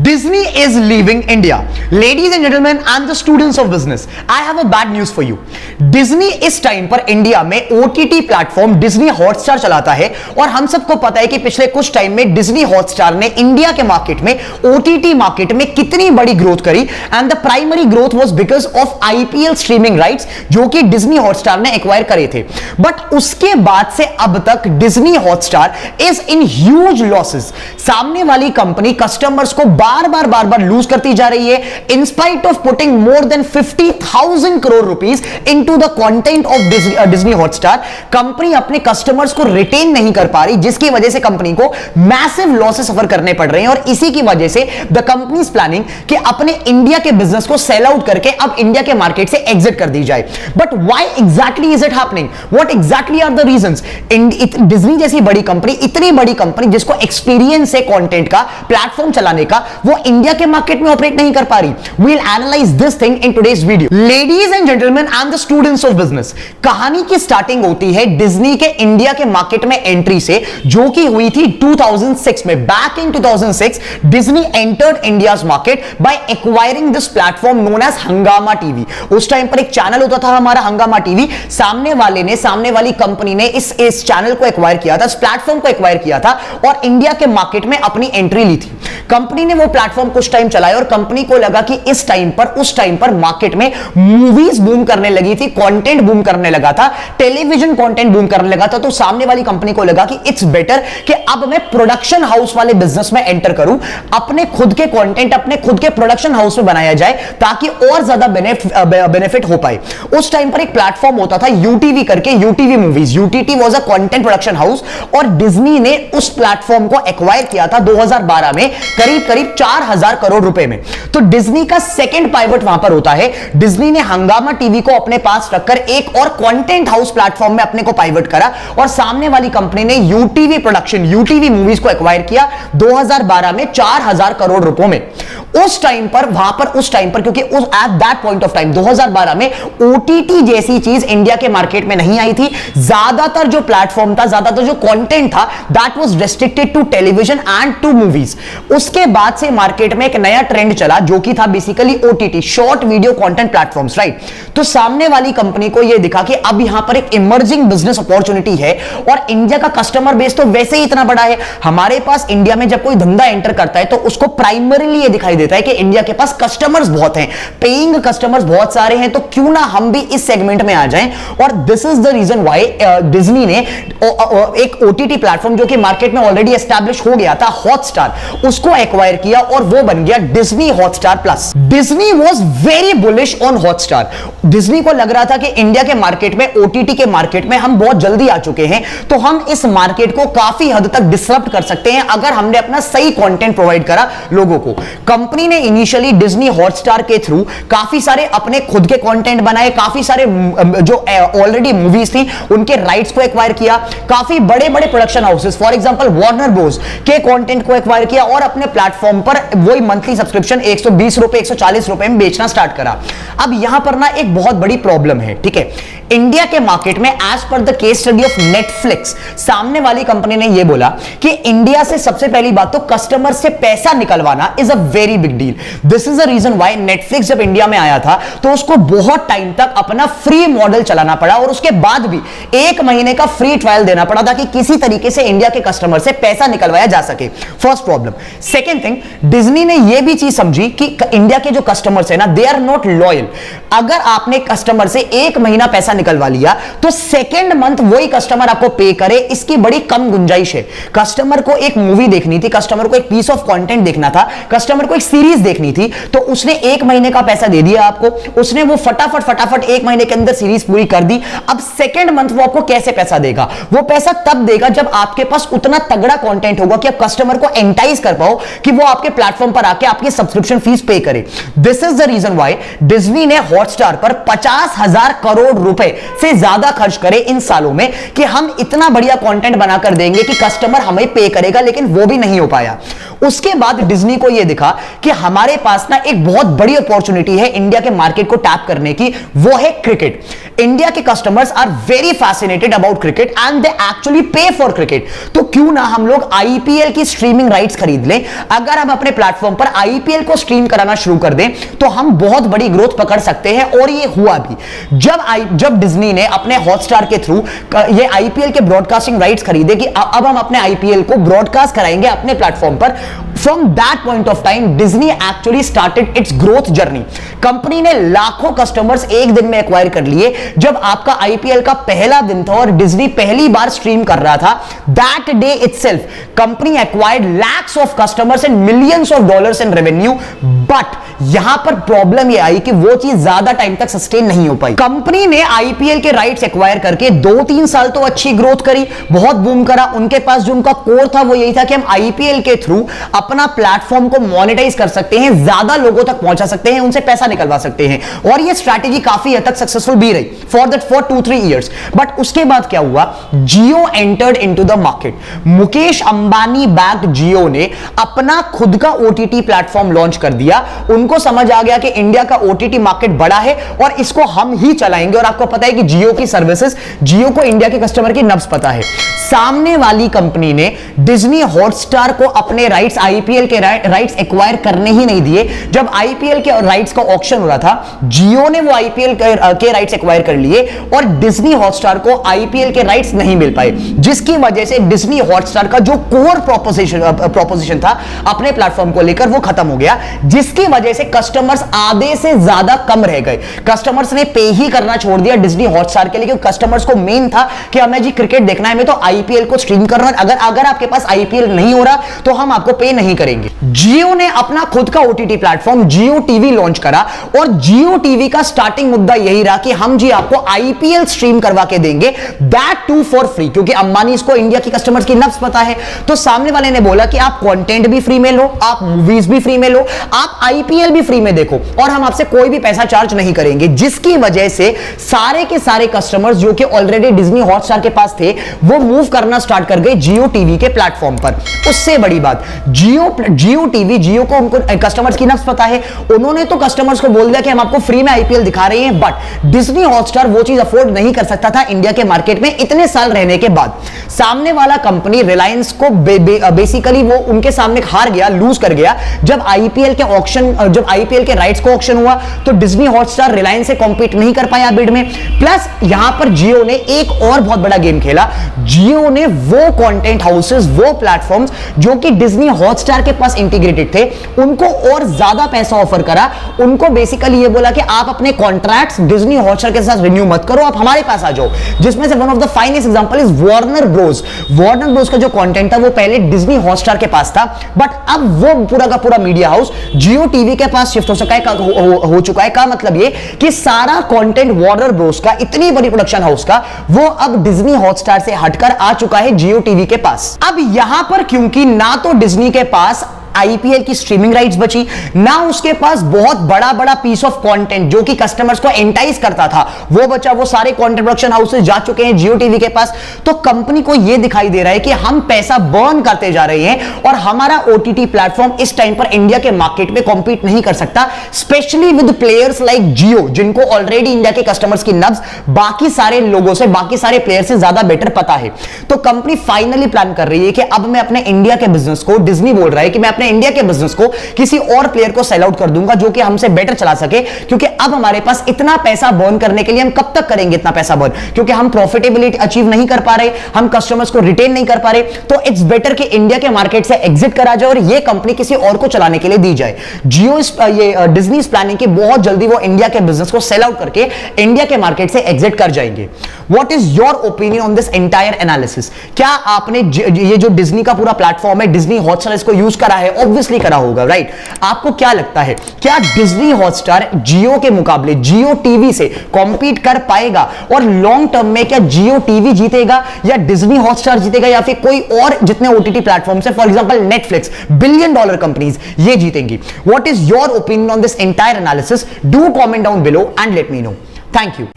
Disney is leaving India. Ladies and gentlemen and the students of business, I have a bad news for you. Disney इस time पर India में OTT platform Disney Hotstar चलाता है और हम सबको पता है कि पिछले कुछ टाइम में डिज्नी हॉटस्टार ने इंडिया के मार्केट में OTT मार्केट में कितनी बड़ी ग्रोथ करी and the primary growth was because of IPL streaming rights जो कि डिज्नी हॉटस्टार ने एक्वायर करे थे। बट उसके बाद से अब तक Disney Hotstar is in huge losses. सामने वाली कंपनी कस्टमर्स को बार बार लूज करती जा रही है in spite of putting more than 50,000 crore rupees into the content of Disney Hotstar. Company अपने कस्टमर्स को रिटेन नहीं कर पा रही, जिसकी वजह से कंपनी को मैसिव लॉसेस सफर करने पड़ रहे हैं और इसी की वजह से द कंपनी इज प्लानिंग कि अपने इंडिया के बिजनेस को सेल आउट करके अब इंडिया के मार्केट से एग्जिट कर दी जाए। But why exactly is it happening? What exactly are the reasons? Disney जैसी बड़ी कंपनी, इतनी बड़ी कंपनी जिसको एक्सपीरियंस है कंटेंट का, प्लेटफॉर्म चलाने का, वो इंडिया के मार्केट में ऑपरेट नहीं कर पा रही। We will analyse this thing in today's video. Ladies and gentleman and the students of business, कहानी की स्टार्टिंग होती है डिज्नी के इंडिया के मार्केट में एंट्री से, जो कि हुई थी 2006 में। Back in 2006 Disney entered India's market by acquiring this platform known as Hungama TV. उस टाइम पर एक चैनल होता था हमारा हंगामा टीवी। सामने वाली कंपनी ने इस चैनल को एक्वायर किया था, इस प्लेटफॉर्म को एक्वायर किया था और इंडिया के मार्केट में अपनी एंट्री ली थी। कंपनी ने वो प्लेटफॉर्म कुछ टाइम चलाया और कंपनी को लगा कि उस टाइम पर मार्केट में मूवीज बूम करने लगी थी, कंटेंट बूम करने लगा था, टेलीविजन कंटेंट बूम करने लगा था। तो सामने वाली कंपनी को लगा कि इट्स बेटर कि अब मैं प्रोडक्शन हाउस वाले बिजनेस में एंटर करूं, अपने खुद के कंटेंट अपने खुद के प्रोडक्शन हाउस में बनाया जाए ताकि और ज्यादा बेनिफिट हो पाए। उस टाइम पर एक प्लेटफॉर्म होता था यूटीवी करके, UTV movies, UTT was a content production house और डिज्नी ने उस प्लेटफॉर्म को एक्वायर किया था 2012 में करीब 4,000 करोड़ रुपए में। तो डिज्नी का सेकंड पाइवट वहां पर होता है। डिज्नी ने हंगामा टीवी को अपने पास रखकर एक और कंटेंट हाउस प्लेटफॉर्म में अपने को पाइवट करा और सामने वाली कंपनी ने यूटीवी प्रोडक्शन, यूटीवी मूवीज को एक्वायर किया 2012 में 4,000 करोड़ रुपयों में। उस टाइम पर क्योंकि at that point of time 2012 में ओटीटी जैसी चीज इंडिया के मार्केट में नहीं आई थी। ज्यादातर जो प्लेटफॉर्म था, ज्यादातर जो कंटेंट था, that was restricted to television and to movies. उसके बाद से मार्केट में एक नया ट्रेंड चला जो कि था basically OTT, short video content platforms, right. तो सामने वाली कंपनी को यह दिखा कि अब यहां पर एक इमर्जिंग बिजनेस अपॉर्चुनिटी है और इंडिया का कस्टमर बेस तो वैसे ही इतना बड़ा है। हमारे पास इंडिया में जब कोई धंधा एंटर करता है तो उसको प्राइमरीली यह दिखाई देता है कि इंडिया के पास कस्टमर्स बहुत हैं, पेइंग कस्टमर्स बहुत सारे हैं, तो क्यों ना हम भी इस सेगमेंट में आ जाएं। और this is the reason why Disney ने एक ओटीटी प्लेटफॉर्म जो कि मार्केट में ऑलरेडी एस्टैब्लिश हो गया था, हॉटस्टार, उसको एक्वायर किया और वो बन गया Disney Hotstar plus. Disney was very bullish on Hotstar. Disney को लग रहा था कि इंडिया के मार्केट में, ओटीटी के मार्केट में हम बहुत जल्दी आ चुके हैं, तो हम इस मार्केट को काफी हद तक डिसरप्ट कर सकते हैं अगर हमने अपना सही कंटेंट प्रोवाइड करा लोगों को। कंपनी ने इनिशियली डिज्नी हॉटस्टार के थ्रू काफी सारे अपने खुद के कंटेंट बनाए, काफी सारे जो ऑलरेडी मूवीज थी उनके राइट्स को एक्वायर किया, काफी बड़े production houses for example Warner Bros के कंटेंट को एक्वायर किया और अपने प्लेटफॉर्म पर वही मंथली सब्सक्रिप्शन 120 रुपए 140 रुपए में बेचना स्टार्ट करा। अब यहां पर ना एक बहुत बड़ी प्रॉब्लम है, ठीक है। इंडिया के मार्केट में as per the case study of Netflix, सामने वाली कंपनी ने यह बोला कि इंडिया से सबसे पहली बात तो कस्टमर से पैसा निकलवाना is a very big deal. This is the reason why Netflix जब इंडिया में आया था तो उसको बहुत टाइम तक अपना फ्री मॉडल चलाना पड़ा और उसके बाद भी 1 महीने का फ्री ट्रायल देना पड़ा था कि किसी तरीके से इंडिया के कस्टमर से पैसा निकलवाया जा सके। First problem. Second thing, Disney ने यह भी चीज समझी कि इंडिया के जो कस्टमर्स है ना, दे आर नॉट लॉयल। अगर आपने कस्टमर से 1 महीना पैसा निकलवा लिया तो सेकेंड मंथ वही कस्टमर आपको पे करे, इसकी बड़ी कम गुंजाइश है। कस्टमर को एक मूवी देखनी थी, कस्टमर को एक पीस ऑफ कंटेंट देखना था, कस्टमर को एक सीरीज देखनी थी, तो उसने 1 महीने का पैसा दे दिया आपको, उसने वो फटाफट 1 महीने के अंदर सीरीज पूरी कर दी। अब सेकेंड मंथ वो आपको कैसे पैसा देगा? वो पैसा तब देगा जब आपके पास उतना तगड़ा कंटेंट होगा कि आप कस्टमर को एंटाइज कर पाओ कि वो आपके प्लेटफॉर्म पर आके आपकी सब्सक्रिप्शन फीस पे करे। This is the reason why Disney ने हॉटस्टार पर 50,000 करोड़ रुपए से ज्यादा खर्च करे इन सालों में कि हम इतना बढ़िया कंटेंट बनाकर देंगे कि कस्टमर हमें पे करेगा, लेकिन वो भी नहीं हो पाया। उसके बाद डिज्नी को यह दिखा कि हमारे पास ना एक बहुत बड़ी अपॉर्चुनिटी है इंडिया के मार्केट को टैप करने की, वो है क्रिकेट। इंडिया के customers are very fascinated about cricket and they actually pay for cricket. तो क्यों ना हम लोग आईपीएल की स्ट्रीमिंग राइट्स खरीद लें। अगर हम अपने प्लेटफॉर्म पर आईपीएल को स्ट्रीम कराना शुरू कर दें तो हम बहुत बड़ी ग्रोथ पकड़ सकते हैं, और ये हुआ भी। जब डिज्नी ने अपने हॉटस्टार के थ्रू ये आईपीएल के ब्रॉडकास्टिंग राइट्स खरीदे कि अब हम अपने आईपीएल को ब्रॉडकास्ट कराएंगे अपने प्लेटफॉर्म पर, from that point of time Disney actually started it's growth journey. Company ने लाखों कस्टमर्स एक दिन में एक्वायर कर लिए। जब आपका आईपीएल का पहला दिन था और डिज्नी पहली बार स्ट्रीम कर रहा था, that day itself company acquired lakhs of customers and millions of dollars in revenue. But यहां पर प्रॉब्लम यह आई कि वो चीज ज्यादा टाइम तक सस्टेन नहीं हो पाई। कंपनी ने आईपीएल के राइट्स एक्वायर करके 2-3 साल तो अच्छी ग्रोथ करी, बहुत बूम करा। उनके पास जो उनका कोर था वो यही था कि हम आईपीएल के थ्रू अपना प्लेटफॉर्म को मोनेटाइज कर सकते हैं, ज्यादा लोगों तक पहुंचा सकते हैं, उनसे पैसा निकलवा सकते हैं, और ये स्ट्रैटेजी काफी हद तक सक्सेसफुल भी रही फॉर 2-3 इयर्स। बट उसके बाद क्या हुआ, Jio entered into the market. Mukesh Ambani backed Jio ने अपना खुद का ओटीटी प्लेटफॉर्म लॉन्च कर दिया। उनको समझ आ गया कि इंडिया का ओटीटी मार्केट बड़ा है और इसको हम ही चलाएंगे। और आपको पता है कि जियो की सर्विसेज, जियो को इंडिया के कस्टमर की नब्ज पता है। सामने वाली कंपनी ने डिज्नी हॉटस्टार को अपने राइट्स, आईपीएल के राइट्स एक्वायर करने ही नहीं दिए। जब आईपीएल के राइट्स का ऑक्शन हो रहा था, जियो ने वो आईपीएल के राइट्स एक्वायर कर लिए और डिज्नी हॉटस्टार को आईपीएल के राइट्स नहीं मिल पाए, जिसकी वजह से डिज्नी हॉटस्टार का जो कोर प्रोपोजिशन था अपने प्लेटफॉर्म को लेकर वो खत्म हो गया, जिसकी वजह से कस्टमर्स आधे से ज्यादा कम रह गए। कस्टमर्स ने पे ही करना छोड़ दिया डिज्नी हॉटस्टार के लिए, क्योंकि कस्टमर्स को मेन था कि हमें जी क्रिकेट देखना है, हमें तो आईपीएल को स्ट्रीम करना है। अगर आपके पास आईपीएल नहीं हो रहा तो हम आपको पे नहीं करेंगे। जियो ने अपना खुद का ओटीटी प्लेटफॉर्म जियो टीवी लॉन्च करा, और जियो टीवी का स्टार्टिंग मुद्दा यही रहा कि हम जी आपको आईपीएल स्ट्रीम करवा के देंगे, दैट टू फॉर फ्री, क्योंकि अंबानी को इंडिया की कस्टमर्स की नब्ज पता है। तो सामने वाले ने बोला कि आप कंटेंट भी फ्री में लो, आप मूवीज भी फ्री में लो, आप आईपीएल भी फ्री में देखो, और हम आपसे कोई भी पैसा चार्ज नहीं करेंगे। जिसकी वजह से सारे के सारे कस्टमर्स जो कि ऑलरेडी डिज्नी हॉटस्टार के पास थे, वो मूव करना स्टार्ट कर गए जियो टीवी के प्लेटफॉर्म पर। उससे बड़ी बात, जियो टीवी, जियो को उनको कस्टमर्स की नब्ज पता है, उन्होंने तो कस्टमर्स को बोल दिया कि हम आपको फ्री में आईपीएल दिखा रहे हैं। बट डिज्नी हॉटस्टार वो चीज अफोर्ड नहीं कर सकता था इंडिया के मार्केट में इतने साल रहने के बाद। सामने वाला कंपनी रिलायंस को बेसिकली वो उनके सामने हार गया, लूज कर गया। जब आईपीएल के राइट्स को ऑक्शन हुआ तो डिज्नी हॉटस्टार रिलायंस से कॉम्पीट नहीं कर पाया बिड में। प्लस यहां पर जियो ने एक और बहुत बड़ा गेम खेला। जियो ने वो कंटेंट हाउसेस, वो प्लेटफॉर्म्स जो कि डिज्नी हॉटस्टार के पास इंटीग्रेटेड थे, उनको और ज्यादा पैसा ऑफर करा। उनको बेसिकली ये बोला कि आप अपने कॉन्ट्रैक्ट्स डिज्नी हॉटस्टार के साथ रिन्यू मत करो, आप हमारे पास आ जाओ। जिसमें से one of the finest example is Warner Bros. Warner Bros का जो कंटेंट था वो पहले डिज्नी हॉटस्टार के पास था, बट अब वो पूरा का पूरा मीडिया हाउस जियो टीवी के पास शिफ्ट हो चुका है। का मतलब ये कि सारा कंटेंट वार्नर ब्रोस का, इतनी बड़ी प्रोडक्शन हाउस का, वो अब डिज्नी हॉटस्टार से हटकर आ चुका है जियो टीवी के पास। अब यहां पर क्योंकि ना तो डिज्नी के पास आईपीएल की स्ट्रीमिंग राइट्स बची, ना उसके पास बहुत बड़ा बड़ा पीस ऑफ कंटेंट जो कि कस्टमर्स को एंटाइज करता था वो बचा, वो सारे कंटेंट प्रोडक्शन हाउसेस जा चुके हैं जियो टीवी के पास। तो कंपनी को यह दिखाई दे रहा है कि हम पैसा बर्न करते जा रहे हैं और हमारा ओटीटी प्लेटफॉर्म इस टाइम पर इंडिया के मार्केट में कॉम्पीट नहीं कर सकता, स्पेशली विद प्लेयर्स लाइक जियो, जिनको ऑलरेडी इंडिया के कस्टमर्स की नब्ज बाकी सारे लोगों से, बाकी सारे प्लेयर से ज्यादा बेटर पता है। तो कंपनी फाइनली प्लान कर रही है कि अब मैं अपने इंडिया के बिजनेस को, डिज्नी बोल रहा है कि मैं अपने इंडिया के बिजनेस को किसी और प्लेयर को सेल आउट कर दूंगा जो कि हमसे बेटर चला सके, क्योंकि अब हमारे पास इतना पैसा बर्न करने के लिए, हम कब तक करेंगे इतना पैसा बर्न, क्योंकि हम प्रॉफिटेबिलिटी अचीव नहीं कर पा रहे, हम कस्टमर्स को रिटेन नहीं कर पा रहे। तो इट्स बेटर कि इंडिया के मार्केट से एग्जिट करा जाए और ये कंपनी किसी और को चलाने के लिए दी जाए। जियो डिज्नी इज प्लानिंग कि बहुत जल्दी वो इंडिया के बिजनेस को सेल आउट करके इंडिया के मार्केट से एग्जिट कर जाएंगे। What is your opinion on this entire analysis? क्या आपने ये जो डिज्नी का पूरा प्लेटफॉर्म है, डिज्नी हॉटस्टार, इसको यूज करा है? ऑब्वियसली करा होगा, राइट? आपको क्या लगता है, क्या डिज्नी हॉटस्टार जियो के मुकाबले जियो टीवी से कॉम्पीट कर पाएगा? और लॉन्ग टर्म में क्या जियो टीवी जीतेगा या डिज्नी हॉटस्टार जीतेगा या फिर कोई और जितने ओटीटी प्लेटफॉर्म्स है, for example Netflix, $1 billion companies, ये जीतेंगी? What is your opinion on this entire analysis? Do comment down below and let me know. Thank you.